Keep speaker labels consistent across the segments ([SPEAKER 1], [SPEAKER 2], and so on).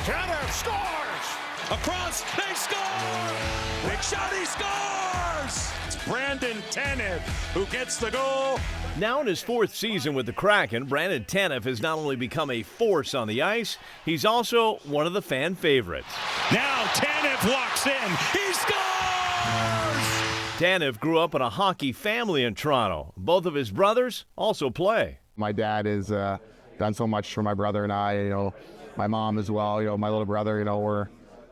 [SPEAKER 1] Tanev scores!
[SPEAKER 2] Across, they score! Big shot, he scores! It's Brandon Tanev who gets the goal.
[SPEAKER 3] Now in his fourth season with the Kraken, Brandon Tanev has not only become a force on the ice, he's also one of the fan favorites.
[SPEAKER 2] Now Tanev walks in, he scores!
[SPEAKER 3] Tanev grew up in a hockey family in Toronto. Both of his brothers also play.
[SPEAKER 4] My dad has done so much for my brother and I, my mom as well, my little brother,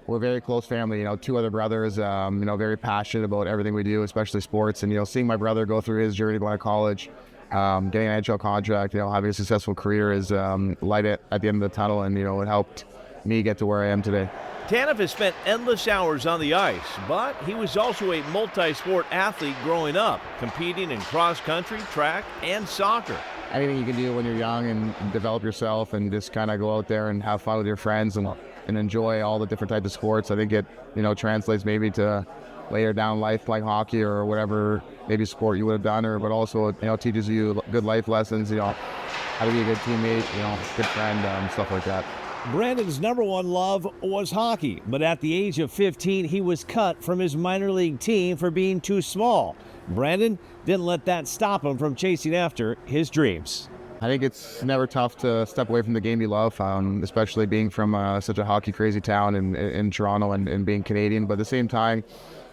[SPEAKER 4] we're a very close family, two other brothers, very passionate about everything we do, especially sports. And, seeing my brother go through his journey going to college, getting an NHL contract, having a successful career is light at the end of the tunnel. And, it helped me get to where I am today.
[SPEAKER 3] Tanev has spent endless hours on the ice, but he was also a multi-sport athlete growing up, competing in cross-country, track, and soccer.
[SPEAKER 4] Anything you can do when you're young and develop yourself and just kind of go out there and have fun with your friends and enjoy all the different types of sports. I think it, translates maybe to later down life like hockey or whatever maybe sport you would have done, but also, it teaches you good life lessons, how to be a good teammate, good friend, stuff like that.
[SPEAKER 5] Brandon's number one love was hockey, but at the age of 15, he was cut from his minor league team for being too small. Brandon didn't let that stop him from chasing after his dreams.
[SPEAKER 4] I think it's never tough to step away from the game you love, especially being from such a hockey-crazy town in Toronto and being Canadian. But at the same time,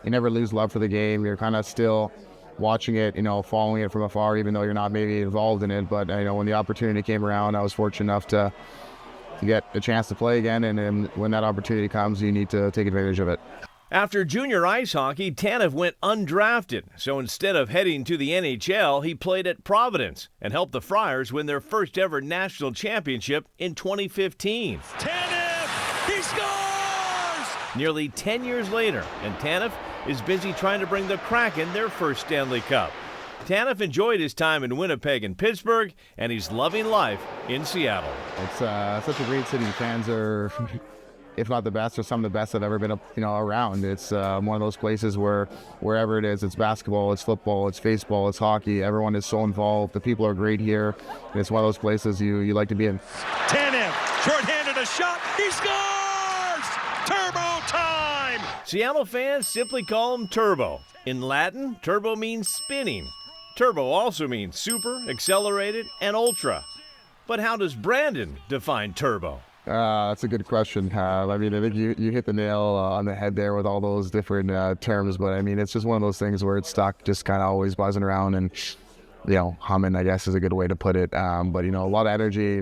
[SPEAKER 4] you never lose love for the game. You're kind of still watching it, following it from afar, even though you're not maybe involved in it. But, when the opportunity came around, I was fortunate enough to get a chance to play again. And when that opportunity comes, you need to take advantage of it.
[SPEAKER 3] After junior ice hockey, Tanev went undrafted. So instead of heading to the NHL, he played at Providence and helped the Friars win their first ever national championship in 2015.
[SPEAKER 2] Tanev, he scores!
[SPEAKER 3] Nearly 10 years later, and Tanev is busy trying to bring the Kraken their first Stanley Cup. Tanev enjoyed his time in Winnipeg and Pittsburgh, and he's loving life in Seattle.
[SPEAKER 4] It's such a great city. Fans are, if not the best, or some of the best I've ever been, around. It's one of those places where wherever it is, it's basketball, it's football, it's baseball, it's hockey. Everyone is so involved. The people are great here. It's one of those places you like to be in.
[SPEAKER 2] Tanev, short-handed a shot, he scores! Turbo time!
[SPEAKER 3] Seattle fans simply call him Turbo. In Latin, turbo means spinning. Turbo also means super, accelerated, and ultra. But how does Brandon define turbo?
[SPEAKER 4] That's a good question. I think you hit the nail on the head there with all those different terms. But it's just one of those things where it's stuck, just kind of always buzzing around and, humming, I guess is a good way to put it. But, a lot of energy,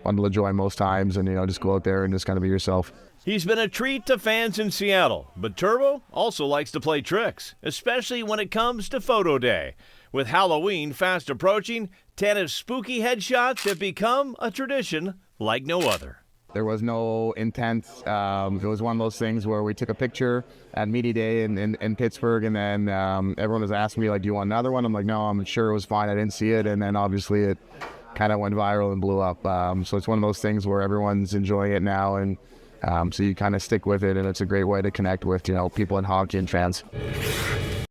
[SPEAKER 4] bundle of joy most times, and, just go out there and just kind of be yourself.
[SPEAKER 3] He's been a treat to fans in Seattle, but Turbo also likes to play tricks, especially when it comes to photo day. With Halloween fast approaching, Tanev's spooky headshots have become a tradition like no other.
[SPEAKER 4] There was no intent. It was one of those things where we took a picture at Media Day in Pittsburgh, and then everyone was asking me, do you want another one? I'm like, no, I'm sure it was fine. I didn't see it. And then obviously it kind of went viral and blew up. So it's one of those things where everyone's enjoying it now, and so you kind of stick with it, and it's a great way to connect with, people in hockey and fans.